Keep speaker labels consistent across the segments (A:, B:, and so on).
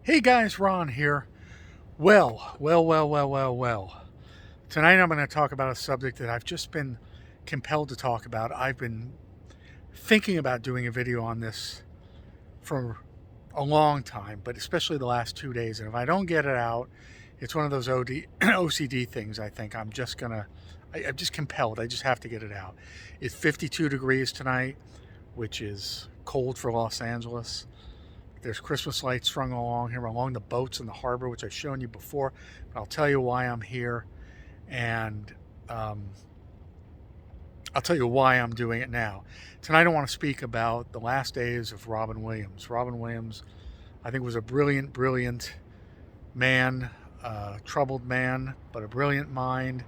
A: Hey guys, Ron here. Well. Tonight I'm going to talk about a subject that I've just been compelled to talk about. I've been thinking about doing a video on this for a long time, but especially the last 2 days. And if I don't get it out, it's one of those OCD things. I think I'm just I'm just compelled. I just have to get it out. It's 52 degrees tonight, which is cold for Los Angeles. There's Christmas lights strung along here, along the boats in the harbor, which I've shown you before. But I'll tell you why I'm here, and I'll tell you why I'm doing it now. Tonight I want to speak about the last days of Robin Williams. Robin Williams, I think, was a brilliant man, troubled man, but a brilliant mind,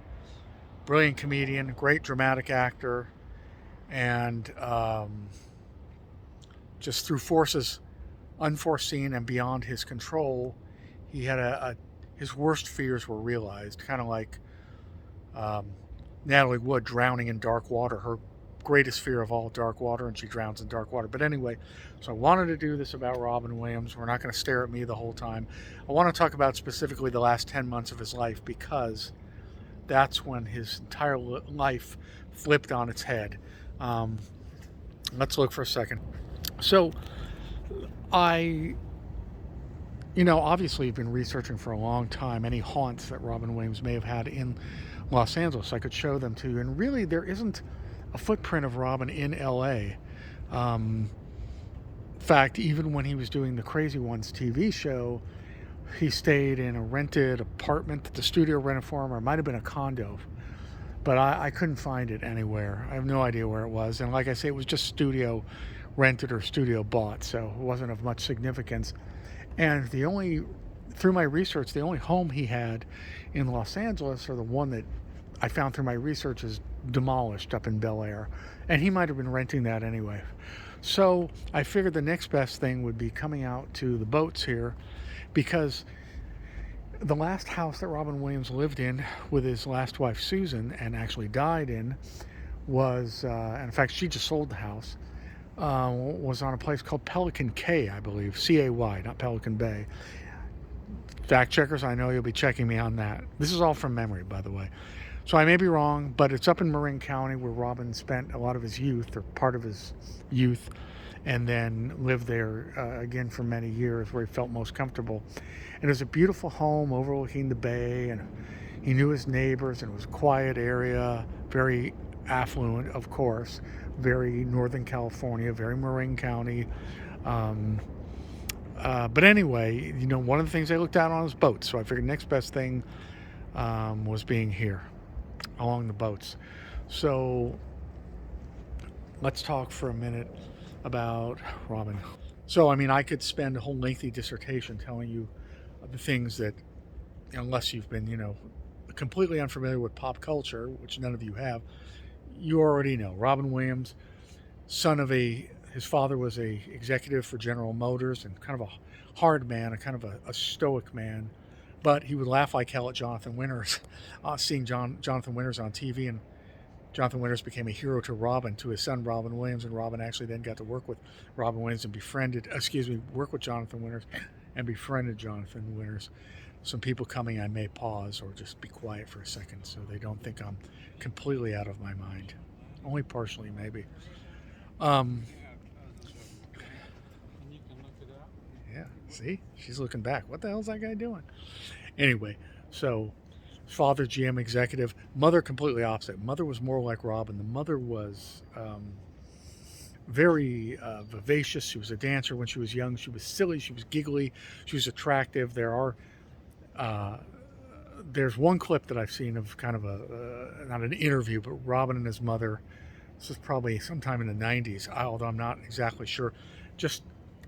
A: brilliant comedian, great dramatic actor, and just through forces unforeseen and beyond his control, he had his worst fears were realized. Kind of like Natalie Wood drowning in dark water. Her greatest fear of all, dark water, and she drowns in dark water. But anyway, so I wanted to do this about Robin Williams. We're not going to stare at me the whole time. I want to talk about specifically the last 10 months of his life, because that's when his entire life flipped on its head. Let's look for a second. So obviously have been researching for a long time any haunts that Robin Williams may have had in Los Angeles. I could show them to you. And really, there isn't a footprint of Robin in LA. In fact, even when he was doing the Crazy Ones TV show, he stayed in a rented apartment that the studio rented for him, or it might have been a condo. But I couldn't find it anywhere. I have no idea where it was. And like I say, it was just studio rented or studio bought, so it wasn't of much significance. And through my research, the only home he had in Los Angeles, or the one that I found through my research, is demolished up in Bel Air. And he might have been renting that anyway. So I figured the next best thing would be coming out to the boats here, because the last house that Robin Williams lived in with his last wife, Susan, and actually died in, was, and in fact, she just sold the house, was on a place called Pelican Cay, I believe. C-A-Y, not Pelican Bay. Fact checkers, I know you'll be checking me on that. This is all from memory, by the way. So I may be wrong, but it's up in Marin County, where Robin spent a lot of his youth, or part of his youth, and then lived there again for many years, where he felt most comfortable. And it was a beautiful home overlooking the bay, and he knew his neighbors, and it was a quiet area, very affluent, of course, very Northern California, very Marin County. But anyway, one of the things they looked out on was boats. So I figured next best thing was being here along the boats. So let's talk for a minute about Robin. So, I could spend a whole lengthy dissertation telling you the things that, unless you've been, completely unfamiliar with pop culture, which none of you have, you already know. Robin Williams, his father was a executive for General Motors, and kind of a hard man, a kind of a stoic man, but he would laugh like hell at Jonathan Winters, seeing Jonathan Winters on TV, and Jonathan Winters became a hero to his son Robin Williams, and Robin actually then got to work with Robin Williams and work with Jonathan Winters and befriended Jonathan Winters. Some people coming, I may pause or just be quiet for a second so they don't think I'm completely out of my mind. Only partially, maybe. Yeah, see? She's looking back. What the hell's that guy doing? Anyway, so father, GM executive. Mother, completely opposite. Mother was more like Robin. The mother was very vivacious. She was a dancer when she was young. She was silly. She was giggly. She was attractive. There's one clip that I've seen of kind of not an interview, but Robin and his mother. This is probably sometime in the 90s, although I'm not exactly sure. Just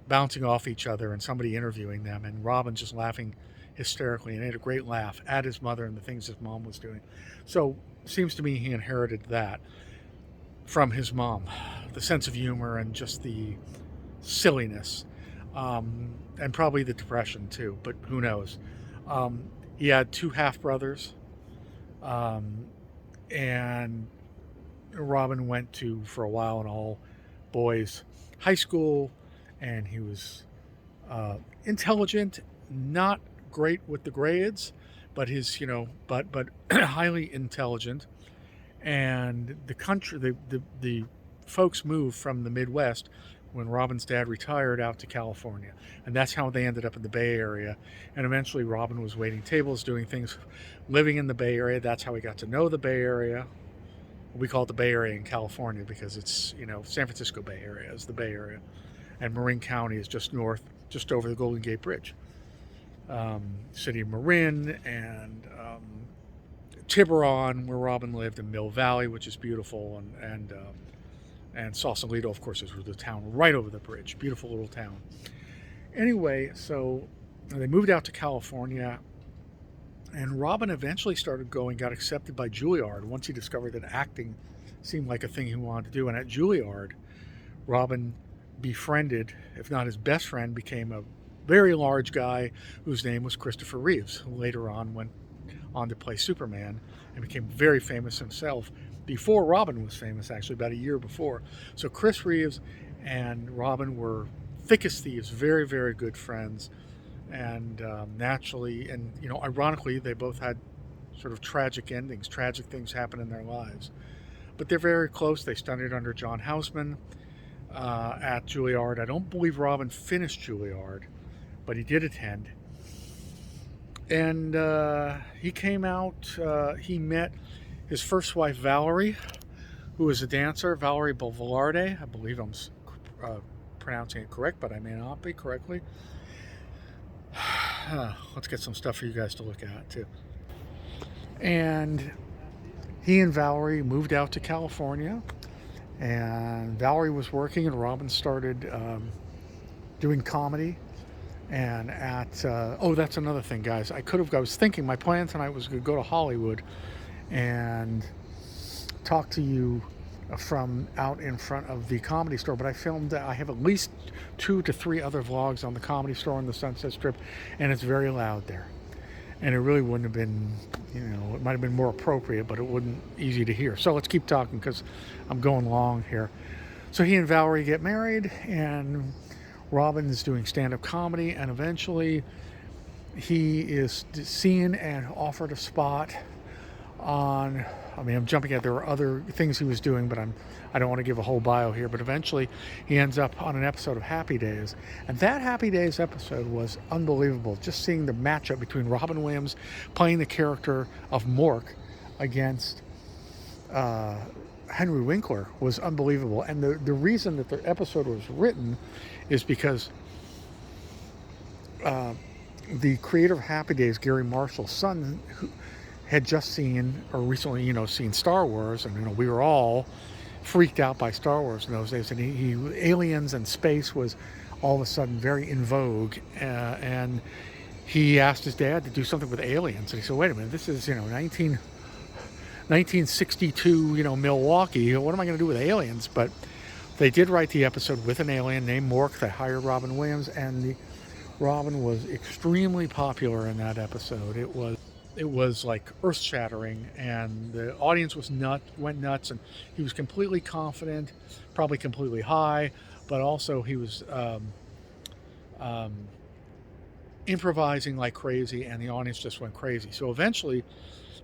A: bouncing off each other and somebody interviewing them, and Robin just laughing hysterically, and he had a great laugh at his mother and the things his mom was doing. So seems to me he inherited that from his mom, the sense of humor and just the silliness, and probably the depression too, but who knows. He had two half-brothers, and Robin went to, for a while, an all-boys high school, and he was intelligent, not great with the grades, but but highly intelligent. And the country, the folks moved from the Midwest when Robin's dad retired out to California, and that's how they ended up in the Bay Area. And eventually, Robin was waiting tables, doing things, living in the Bay Area. That's how he got to know the Bay Area. We call it the Bay Area in California because it's, San Francisco Bay Area is the Bay Area, and Marin County is just north, just over the Golden Gate Bridge. City of Marin and Tiburon, where Robin lived, and Mill Valley, which is beautiful, and Sausalito, of course, is the town right over the bridge. Beautiful little town. Anyway, so they moved out to California, and Robin eventually got accepted by Juilliard once he discovered that acting seemed like a thing he wanted to do. And at Juilliard, Robin befriended, if not his best friend, became a very large guy whose name was Christopher Reeves, who later on went on to play Superman and became very famous himself before Robin was famous, actually, about a year before. So Chris Reeves and Robin were thick as thieves, very, very good friends. And naturally, and ironically, they both had sort of tragic endings. Tragic things happen in their lives. But they're very close. They studied under John Houseman at Juilliard. I don't believe Robin finished Juilliard, but he did attend. And he came out, he met his first wife, Valerie, who was a dancer, Valerie Velarde. I believe I'm pronouncing it correct, but I may not be correctly. Let's get some stuff for you guys to look at, too. And he and Valerie moved out to California, and Valerie was working, and Robin started doing comedy. And that's another thing, guys. I was thinking my plan tonight was to go to Hollywood and talk to you from out in front of the Comedy Store, but I have at least 2 to 3 other vlogs on the Comedy Store on the Sunset Strip, and it's very loud there. And it really wouldn't have been, it might have been more appropriate, but it wasn't easy to hear. So let's keep talking because I'm going long here. So he and Valerie get married, and Robin is doing stand-up comedy, and eventually he is seen and offered a spot on, I'm jumping at, there were other things he was doing, but I don't want to give a whole bio here, but eventually he ends up on an episode of Happy Days. And that Happy Days episode was unbelievable. Just seeing the matchup between Robin Williams playing the character of Mork against Henry Winkler was unbelievable. And the reason that the episode was written is because the creator of Happy Days, Gary Marshall's son, who had just recently seen Star Wars, and we were all freaked out by Star Wars in those days, and aliens and space was all of a sudden very in vogue, and he asked his dad to do something with aliens, and he said, wait a minute, this is 1962 Milwaukee, what am I going to do with aliens? But they did write the episode with an alien named Mork. They hired Robin Williams, and Robin was extremely popular in that episode. It was like earth-shattering, and the audience went nuts, and he was completely confident, probably completely high, but also he was improvising like crazy, and the audience just went crazy. So eventually,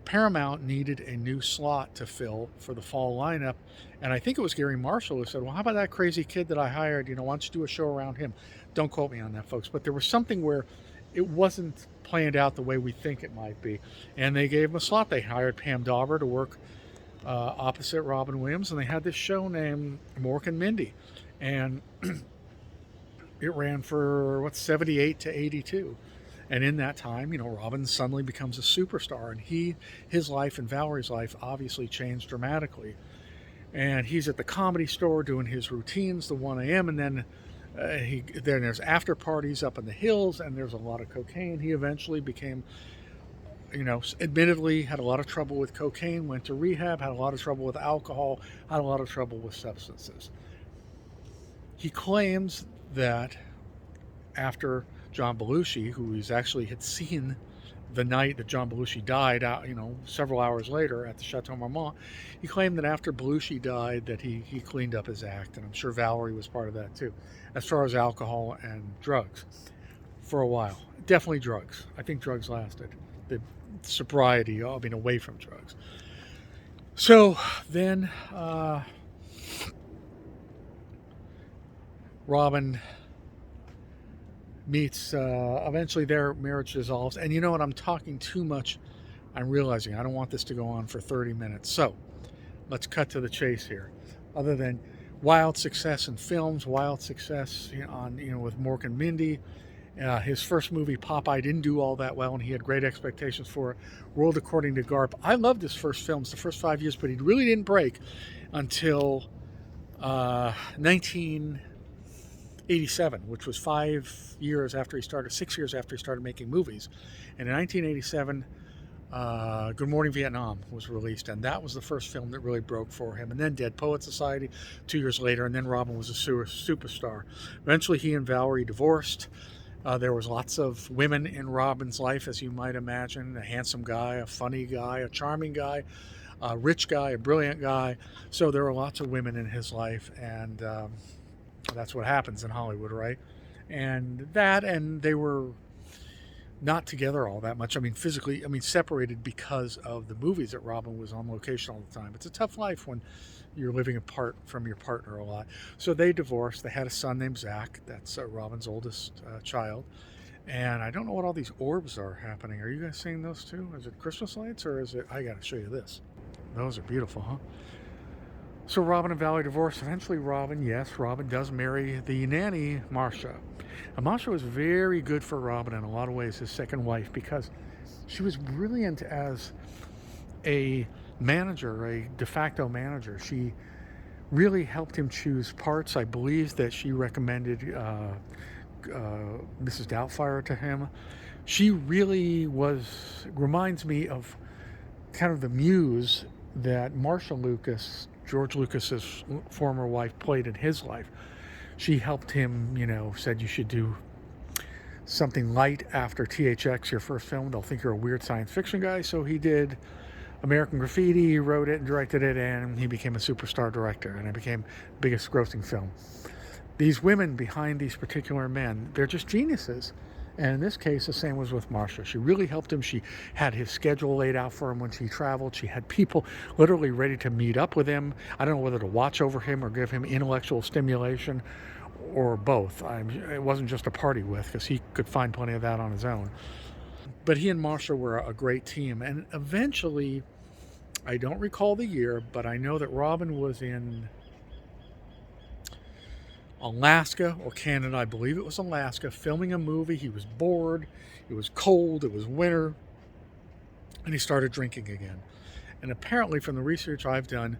A: Paramount needed a new slot to fill for the fall lineup, and I think it was Gary Marshall who said, well, how about that crazy kid that I hired? Why don't you do a show around him? Don't quote me on that, folks, but there was something where it wasn't planned out the way we think it might be, and they gave him a slot. They hired Pam Dauber to work opposite Robin Williams, and they had this show named Mork and Mindy, and it ran for 78 to 82. And in that time, Robin suddenly becomes a superstar, and his life and Valerie's life obviously changed dramatically. And he's at the Comedy Store doing his routines, the 1 a.m., and then there's after parties up in the hills, and there's a lot of cocaine. He eventually became, admittedly had a lot of trouble with cocaine, went to rehab, had a lot of trouble with alcohol, had a lot of trouble with substances. He claims that after John Belushi, who he's actually had seen the night that John Belushi died, several hours later at the Chateau Marmont, he claimed that after Belushi died that he cleaned up his act, and I'm sure Valerie was part of that too, as far as alcohol and drugs, for a while. definitely drugs. I think drugs lasted. The sobriety, I mean, away from drugs. So then Robin meets, eventually their marriage dissolves. And you know what? I'm talking too much. I'm realizing I don't want this to go on for 30 minutes. So let's cut to the chase here. Other than wild success in films, wild success on, with Mork and Mindy. His first movie, Popeye, didn't do all that well, and he had great expectations for it. World According to Garp. I loved his first films, the first 5 years, but he really didn't break until 1987, which was 6 years after he started making movies. And in 1987, Good Morning Vietnam was released, and that was the first film that really broke for him. And then Dead Poet Society 2 years later, and then Robin was a superstar. Eventually, he and Valerie divorced. There was lots of women in Robin's life, as you might imagine. A handsome guy, a funny guy, a charming guy, a rich guy, a brilliant guy. So there were lots of women in his life, and that's what happens in Hollywood, right? And they were not together all that much. I mean, physically, separated because of the movies that Robin was on location all the time. It's a tough life when you're living apart from your partner a lot. So they divorced. They had a son named Zach. That's Robin's oldest child. And I don't know what all these orbs are happening. Are you guys seeing those too? Is it Christmas lights, or is it... I got to show you this. Those are beautiful, huh? So Robin and Valerie divorced. Eventually Robin does marry the nanny, Marcia. And Marcia was very good for Robin in a lot of ways, his second wife, because she was brilliant as a manager, a de facto manager. She really helped him choose parts. I believe that she recommended Mrs. Doubtfire to him. She really reminds me of kind of the muse that Marcia Lucas, George Lucas's former wife, played in his life. She helped him, said you should do something light after THX, your first film. They'll think you're a weird science fiction guy. So he did American Graffiti, he wrote it and directed it, and he became a superstar director, and it became the biggest grossing film. These women behind these particular men, they're just geniuses. And in this case, the same was with Marcia. She really helped him. She had his schedule laid out for him when she traveled. She had people literally ready to meet up with him. I don't know whether to watch over him or give him intellectual stimulation or both. It wasn't just a party with, because he could find plenty of that on his own. But he and Marcia were a great team. And eventually, I don't recall the year, but I know that Robin was in Alaska or Canada, I believe it was Alaska, filming a movie. He was bored, it was cold, it was winter, and he started drinking again. And apparently, from the research I've done,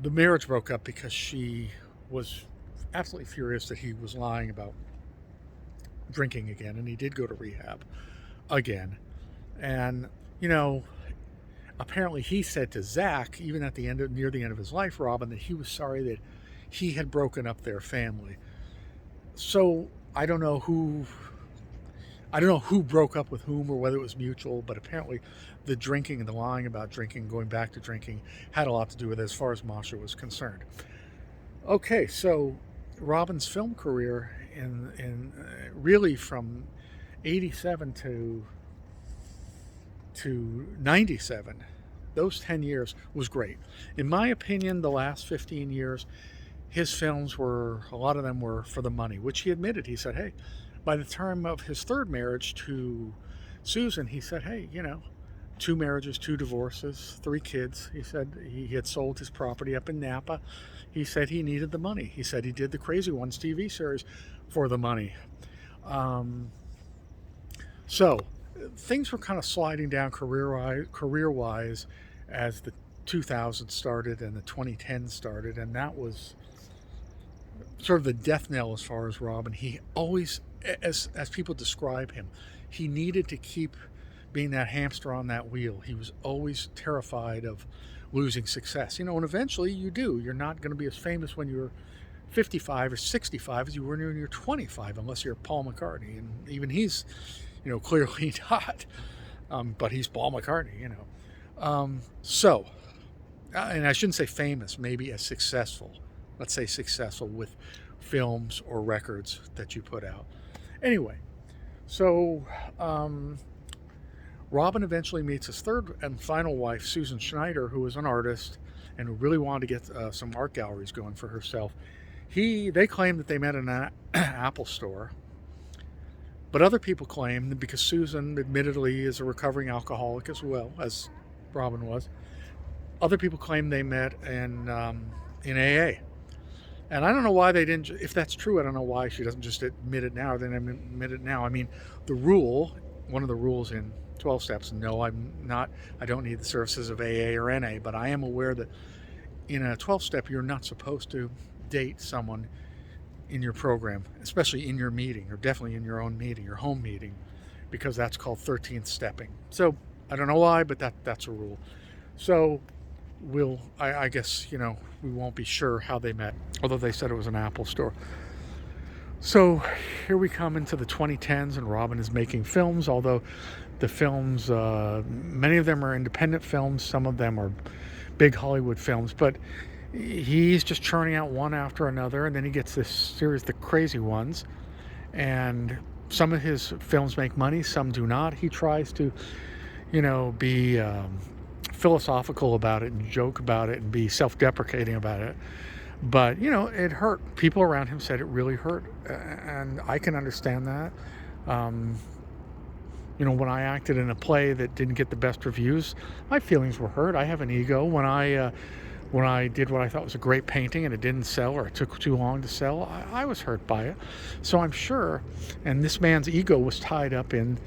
A: the marriage broke up because she was absolutely furious that he was lying about drinking again, and he did go to rehab again. And apparently he said to Zach, even at near the end of his life, Robin, that he was sorry that he had broken up their family. So I don't know who broke up with whom or whether it was mutual, but apparently the drinking and the lying about drinking, going back to drinking, had a lot to do with it as far as Marcia was concerned. Okay, so Robin's film career in really from 87 to 97, those 10 years was great. In my opinion, the last 15 years, his films a lot of them were for the money, which he admitted. He said, hey, by the time of his third marriage to Susan, he said, hey, 2 marriages, 2 divorces, 3 kids. He said he had sold his property up in Napa. He said he needed the money. He said he did the Crazy Ones TV series for the money. So things were kind of sliding down career-wise as the 2000s started and the 2010s started, and that was sort of the death knell as far as Robin. He always, as people describe him, he needed to keep being that hamster on that wheel. He was always terrified of losing success. And eventually you do. You're not going to be as famous when you're 55 or 65 as you were when you're 25, unless you're Paul McCartney. And even he's, clearly not. But he's Paul McCartney, So, and I shouldn't say famous, maybe as successful. Let's say successful with films or records that you put out. Anyway, So, Robin eventually meets his third and final wife, Susan Schneider, who was an artist and who really wanted to get some art galleries going for herself. They claim that they met in an Apple store, but other people claim that because Susan admittedly is a recovering alcoholic as well as Robin was, other people claim they met in AA. And I don't know why they didn't. If that's true, I don't know why she doesn't just admit it now. Then admit it now. I mean, one of the rules in 12 steps. No, I'm not. I don't need the services of AA or NA. But I am aware that in a 12 step, you're not supposed to date someone in your program, especially in your meeting, or definitely in your own meeting, your home meeting, because that's called 13th stepping. So I don't know why, but that's a rule. So I guess, we won't be sure how they met, although they said it was an Apple store. So here we come into the 2010s, and Robin is making films, although the films, many of them are independent films, some of them are big Hollywood films, but he's just churning out one after another, and then he gets this series, The Crazy Ones, and some of his films make money, some do not. He tries to, be philosophical about it and joke about it and be self-deprecating about it, but it hurt. People around him said it really hurt, and I can understand that. When I acted in a play that didn't get the best reviews, my feelings were hurt. I have an ego. When I did what I thought was a great painting and it didn't sell, or it took too long to sell, I was hurt by it. So I'm sure, and this man's ego was tied up in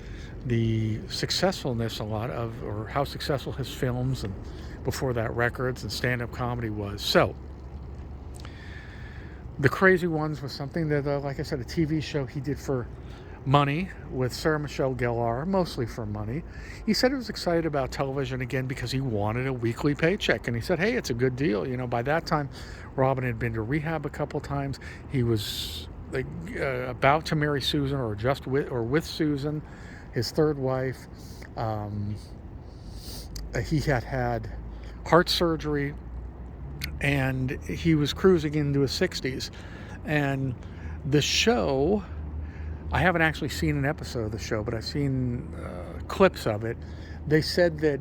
A: the successfulness or how successful his films, and before that records and stand-up comedy was. So The Crazy Ones was something that, like I said, a TV show he did for money with Sarah Michelle Gellar, mostly for money. He said he was excited about television again because he wanted a weekly paycheck, and he said, hey, it's a good deal. By that time, Robin had been to rehab a couple times. He was about to marry Susan, or with Susan, his third wife. He had heart surgery, and he was cruising into his 60s. And the show, I haven't actually seen an episode of the show, but I've seen clips of it. They said that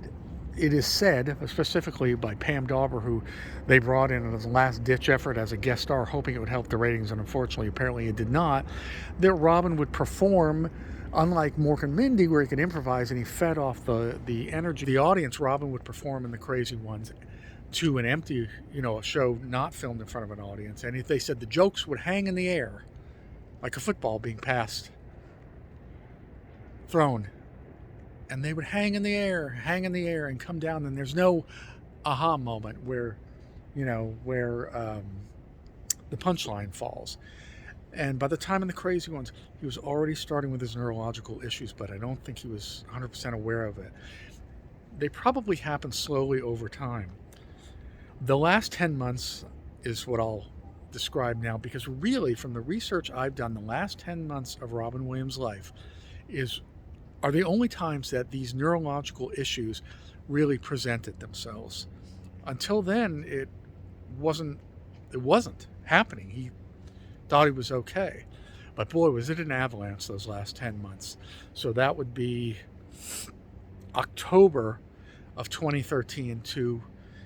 A: it is said, specifically by Pam Dauber, who they brought in as a last-ditch effort as a guest star, hoping it would help the ratings, and unfortunately, apparently it did not, that Robin would perform, unlike Mork and Mindy, where he could improvise and he fed off the energy of the audience. Robin would perform in The Crazy Ones to an empty, a show not filmed in front of an audience. And they said the jokes would hang in the air, like a football being thrown. And they would hang in the air, and come down, and there's no aha moment where the punchline falls. And by the time in The Crazy Ones, he was already starting with his neurological issues, but I don't think he was 100% aware of it. They probably happened slowly over time. The last 10 months is what I'll describe now, because really, from the research I've done, the last 10 months of Robin Williams' life are the only times that these neurological issues really presented themselves. Until then, it wasn't happening. He thought he was okay. But boy, was it an avalanche those last 10 months. So that would be October of 2013 to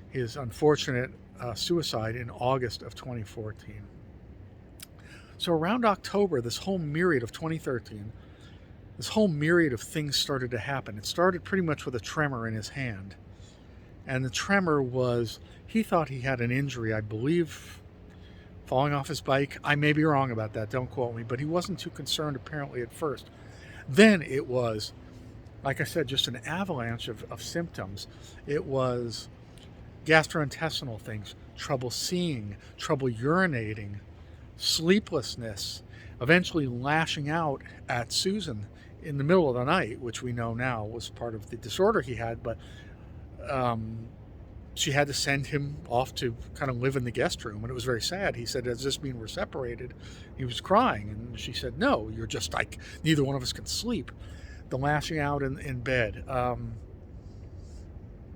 A: his unfortunate suicide in August of 2014. So around October, this whole myriad of 2013, this whole myriad of things started to happen. It started pretty much with a tremor in his hand. And the tremor was, he thought he had an injury, I believe, falling off his bike. I may be wrong about that, don't quote me, but he wasn't too concerned apparently at first. Then it was, like I said, just an avalanche of symptoms. It was gastrointestinal things, trouble seeing, trouble urinating, sleeplessness, eventually lashing out at Susan in the middle of the night, which we know now was part of the disorder he had, but she had to send him off to kind of live in the guest room, and it was very sad. He said, does this mean we're separated? He was crying, and she said, no, you're just like, neither one of us can sleep. The lashing out in bed.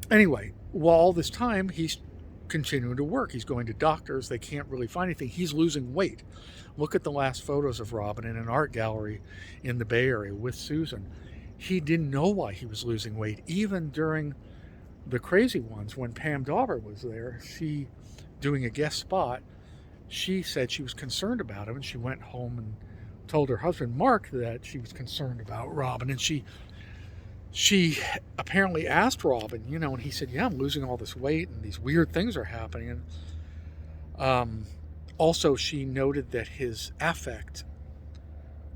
A: Anyway, while all this time, he's continuing to work. He's going to doctors. They can't really find anything. He's losing weight. Look at the last photos of Robin in an art gallery in the Bay Area with Susan. He didn't know why he was losing weight. Even during the crazy ones, when Pam Dauber was there, she doing a guest spot, she said she was concerned about him, and she went home and told her husband Mark that she was concerned about Robin, and she apparently asked Robin, and he said, yeah, I'm losing all this weight and these weird things are happening. And also she noted that his affect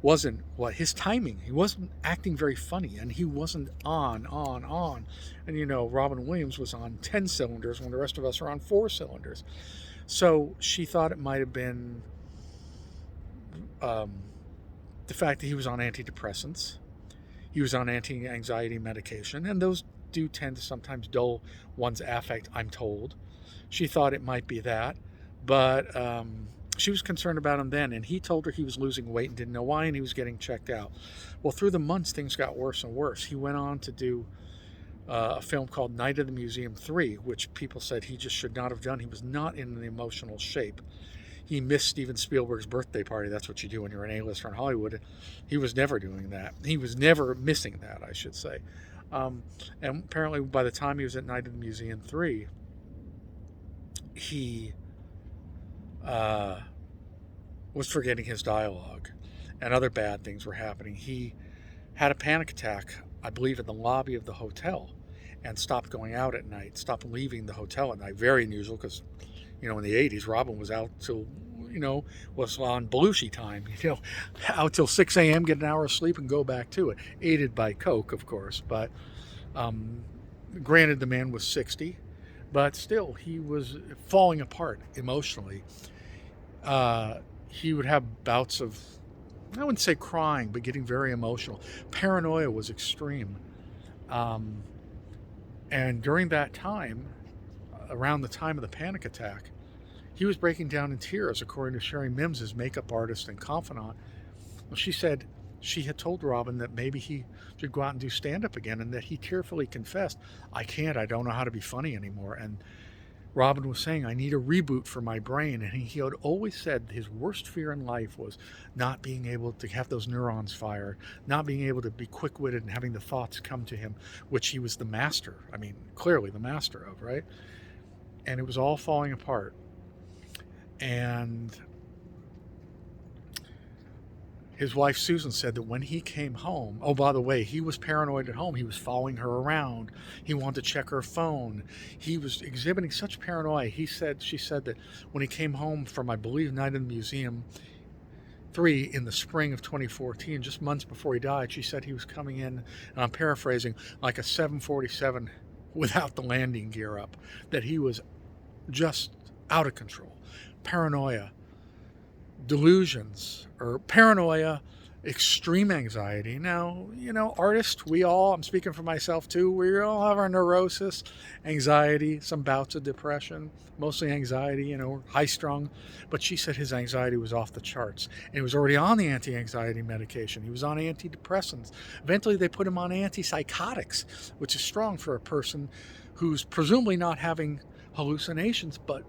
A: wasn't his timing. He wasn't acting very funny, and he wasn't on. And Robin Williams was on 10 cylinders when the rest of us are on 4 cylinders. So she thought it might have been the fact that he was on antidepressants. He was on anti-anxiety medication, and those do tend to sometimes dull one's affect, I'm told. She thought it might be that, but she was concerned about him then, and he told her he was losing weight and didn't know why, and he was getting checked out. Well, through the months, things got worse and worse. He went on to do a film called Night at the Museum 3, which people said he just should not have done. He was not in an emotional shape. He missed Steven Spielberg's birthday party. That's what you do when you're an A-lister in Hollywood. He was never doing that. He was never missing that, I should say. And apparently by the time he was at Night at the Museum 3, he was forgetting his dialogue, and other bad things were happening. He had a panic attack, I believe, in the lobby of the hotel, and stopped going out at night, stopped leaving the hotel at night. Very unusual, because in the 80s, Robin was out till, was on Belushi time, out till 6 a.m., get an hour of sleep and go back to it. Aided by Coke, of course. But granted, the man was 60, but still, he was falling apart emotionally. He would have bouts of, I wouldn't say crying, but getting very emotional. Paranoia was extreme. And during that time, around the time of the panic attack, he was breaking down in tears, according to Sherry Mims, his makeup artist and confidant. Well, she said she had told Robin that maybe he should go out and do stand-up again, and that he tearfully confessed, I don't know how to be funny anymore. And Robin was saying, I need a reboot for my brain. And he had always said his worst fear in life was not being able to have those neurons fire, not being able to be quick-witted and having the thoughts come to him, which he was the master, clearly the master of, right? And it was all falling apart. And his wife Susan said that when he came home, oh, by the way, he was paranoid at home. He was following her around. He wanted to check her phone. He was exhibiting such paranoia. She said that when he came home from, I believe, Night in the Museum 3 in the spring of 2014, just months before he died, she said he was coming in, and I'm paraphrasing, like a 747 without the landing gear up, that he was just out of control. Paranoia, delusions, or paranoia, extreme anxiety. Now, artists, I'm speaking for myself too, we all have our neurosis, anxiety, some bouts of depression, mostly anxiety, high-strung. But she said his anxiety was off the charts. And he was already on the anti-anxiety medication. He was on antidepressants. Eventually, they put him on antipsychotics, which is strong for a person who's presumably not having hallucinations, but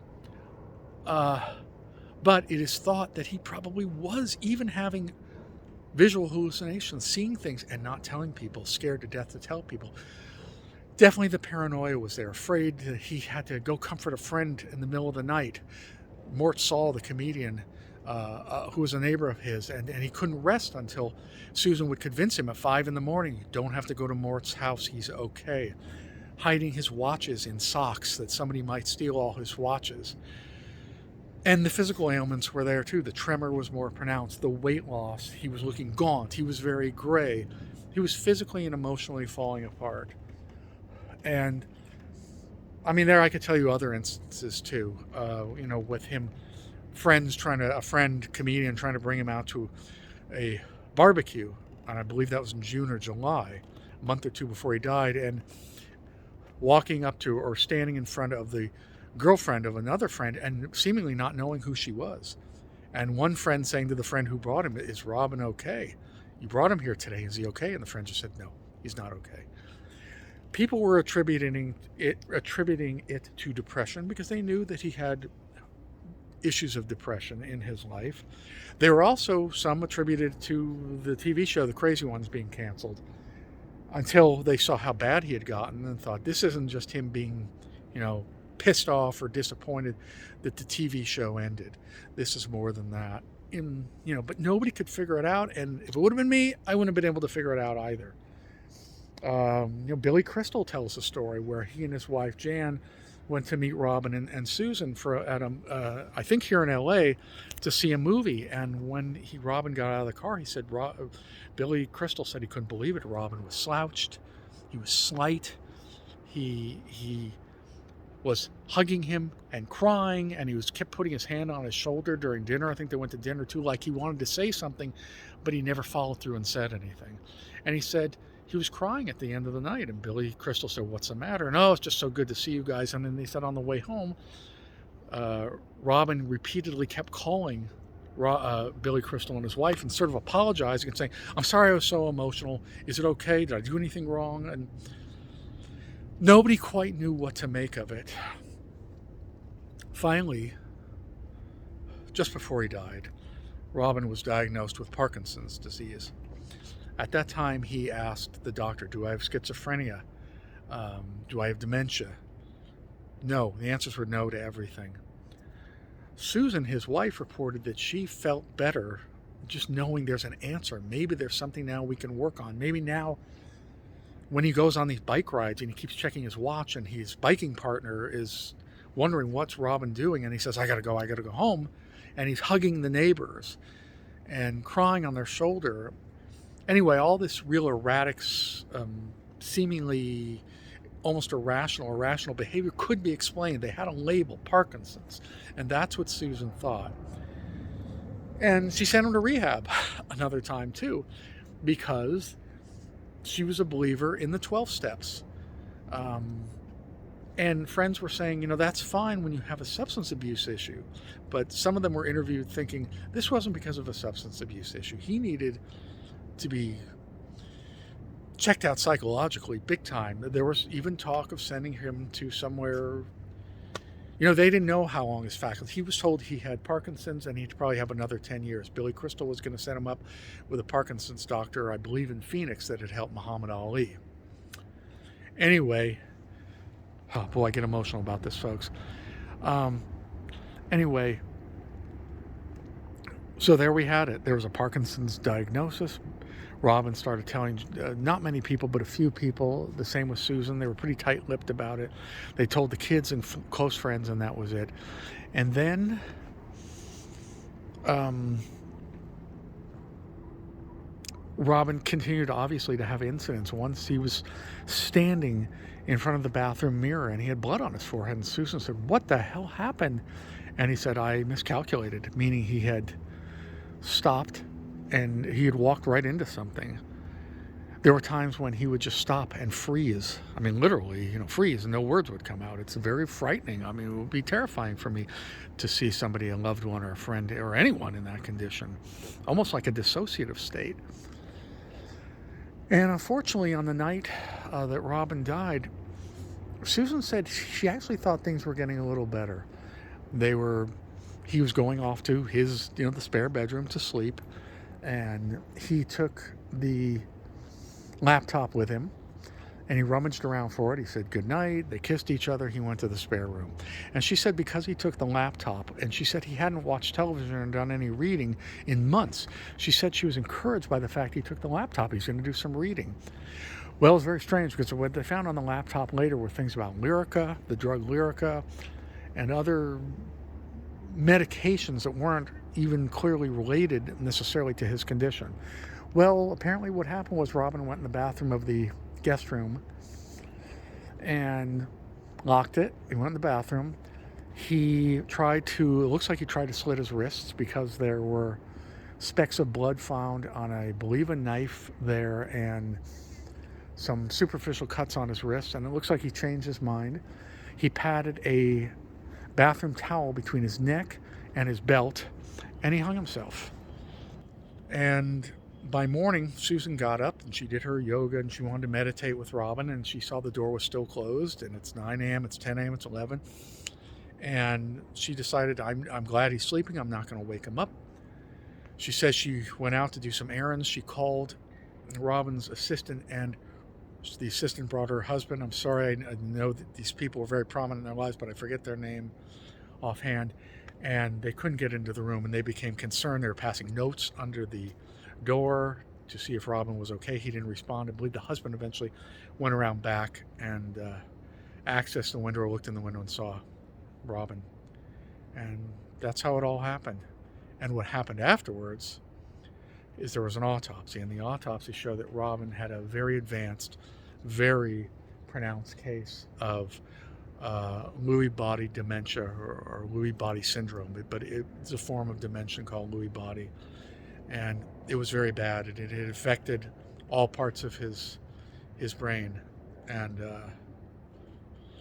A: it is thought that he probably was even having visual hallucinations, seeing things and not telling people, scared to death to tell people. Definitely the paranoia was there, afraid that he had to go comfort a friend in the middle of the night. Mort Saul, the comedian, who was a neighbor of his, and he couldn't rest until Susan would convince him at 5 a.m, you don't have to go to Mort's house, he's okay. Hiding his watches in socks, that somebody might steal all his watches. And the physical ailments were there too. The tremor was more pronounced. The weight loss. He was looking gaunt. He was very gray. He was physically and emotionally falling apart. And there I could tell you other instances too. With him, a friend comedian trying to bring him out to a barbecue, and I believe that was in June or July, a month or two before he died, and walking up to or standing in front of the girlfriend of another friend and seemingly not knowing who she was. And one friend saying to the friend who brought him, is Robin okay? You brought him here today, is he okay? And the friend just said, no, he's not okay. People were attributing it to depression because they knew that he had issues of depression in his life. There were also some attributed to the TV show The Crazy Ones being canceled, until they saw how bad he had gotten and thought, this isn't just him being, pissed off or disappointed that the TV show ended. This is more than that. But nobody could figure it out, and if it would have been me, I wouldn't have been able to figure it out either. Billy Crystal tells a story where he and his wife Jan went to meet Robin and Susan I think here in L.A. to see a movie. And when Robin got out of the car, he said, Billy Crystal said he couldn't believe it. Robin was slouched, he was slight, he was hugging him and crying, and he kept putting his hand on his shoulder during dinner. I think they went to dinner too, like he wanted to say something, but he never followed through and said anything. And he said he was crying at the end of the night, and Billy Crystal said, what's the matter? And, it's just so good to see you guys. And then they said on the way home, Robin repeatedly kept calling Billy Crystal and his wife and sort of apologizing and saying, I'm sorry I was so emotional. Is it okay? Did I do anything wrong? And nobody quite knew what to make of it. Finally, just before he died, Robin was diagnosed with Parkinson's disease. At that time, he asked the doctor, do I have schizophrenia? Do I have dementia? No. The answers were no to everything. Susan, his wife, reported that she felt better just knowing there's an answer. Maybe there's something now we can work on. Maybe now when he goes on these bike rides and he keeps checking his watch and his biking partner is wondering what's Robin doing, and he says, I gotta go home, and he's hugging the neighbors and crying on their shoulder. Anyway, all this real erratic, seemingly almost irrational behavior could be explained. They had a label, Parkinson's, and that's what Susan thought. And she sent him to rehab another time too, because she was a believer in the 12 steps. And friends were saying, that's fine when you have a substance abuse issue. But some of them were interviewed thinking this wasn't because of a substance abuse issue. He needed to be checked out psychologically big time. There was even talk of sending him to somewhere. They didn't know how long his faculty. He was told he had Parkinson's and he'd probably have another 10 years. Billy Crystal was going to set him up with a Parkinson's doctor, I believe in Phoenix, that had helped Muhammad Ali. Anyway, oh boy, I get emotional about this, folks. Anyway, so there we had it. There was a Parkinson's diagnosis. Robin started telling not many people, but a few people. The same with Susan. They were pretty tight-lipped about it. They told the kids and close friends, and that was it. And then Robin continued, obviously, to have incidents. Once he was standing in front of the bathroom mirror, and he had blood on his forehead. And Susan said, what the hell happened? And he said, I miscalculated, meaning he had stopped and he had walked right into something. There were times when he would just stop and freeze. I mean, literally, freeze, and no words would come out. It's very frightening. I mean, it would be terrifying for me to see somebody, a loved one or a friend or anyone in that condition, almost like a dissociative state. And unfortunately, on the night that Robin died, Susan said she actually thought things were getting a little better. He was going off to his, the spare bedroom to sleep, and he took the laptop with him, and he rummaged around for it. He said goodnight. They kissed each other. He went to the spare room. And she said because he took the laptop, and she said he hadn't watched television and done any reading in months, she said she was encouraged by the fact he took the laptop. He's going to do some reading. Well, it was very strange because what they found on the laptop later were things about Lyrica, the drug Lyrica, and other medications that weren't even clearly related necessarily to his condition. Well, apparently what happened was Robin went in the bathroom of the guest room and locked it. He went in the bathroom. It looks like he tried to slit his wrists because there were specks of blood found on, I believe, a knife there and some superficial cuts on his wrists, and it looks like he changed his mind. He padded a bathroom towel between his neck and his belt, and he hung himself. And By morning, Susan got up and she did her yoga and she wanted to meditate with Robin, and she saw the door was still closed, and it's 9 a.m., it's 10 a.m., it's 11. And she decided, I'm glad he's sleeping. I'm not going to wake him up. She says she went out to do some errands. She called Robin's assistant, and the assistant brought her husband. I'm sorry, I know that these people were very prominent in their lives, but I forget their name offhand. And they couldn't get into the room, and they became concerned. They were passing notes under the door to see if Robin was okay. He didn't respond. I believe the husband eventually went around back and accessed the window, or looked in the window and saw Robin. And that's how it all happened. And what happened afterwards is there was an autopsy, and the autopsy showed that Robin had a very advanced, very pronounced case of Lewy body dementia, or Lewy body syndrome, but it's a form of dementia called Lewy body, and it was very bad. It had affected all parts of his brain, and